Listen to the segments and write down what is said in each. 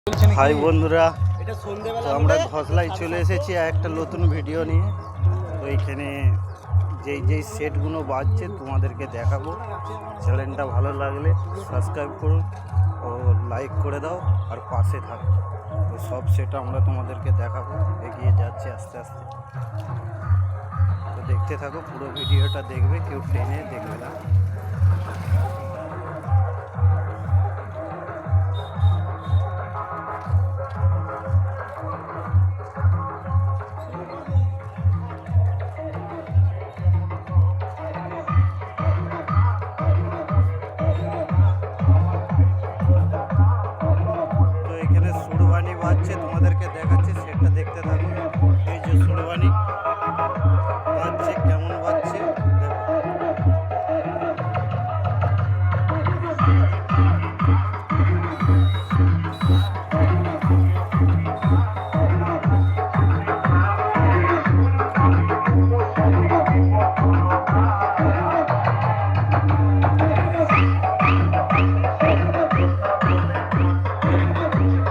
High বন্ধুরা, তো আমরা ঘসলায় চলে এসেছি একটা নতুন ভিডিও নিয়ে। তো এইখানে যেই সেটগুলো বাজছে তোমাদেরকে দেখাবো। চ্যানেলটা ভালো লাগলে সাবস্ক্রাইব করুন ও লাইক করে দাও আর পাশে থাকো। তো সব সেট আমরা তোমাদেরকে দেখাবো, এগিয়ে যাচ্ছি আস্তে আস্তে। তো দেখতে থাকো, পুরো ভিডিওটা দেখবে, কেউ টেনে দেখবে না। সুরবানি বাজছে, তোমাদেরকে দেখাচ্ছি, সেটা দেখতে থাকো। এই যে সুরবানি বাজছে, কেমন বাজছে দেখো।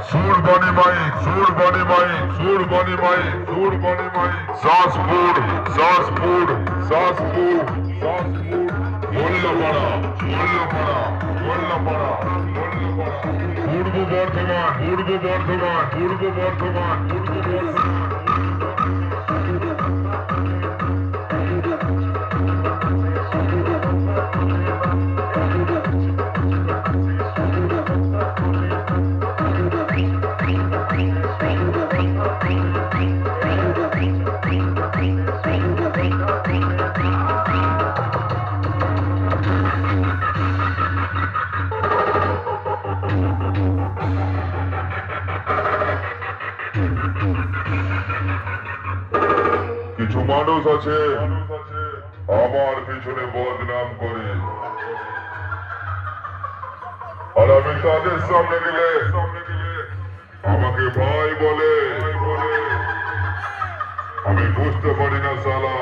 Surbani Mai, Saspoor, Mollapara, Purbo Bardhaman. কিছু মানুষ আছে আমার পিছনে বদনাম করে, আর আমি তাদের সামনে গেলে আমাকে ভাই বলে। আমি বুঝতে পারি না শালা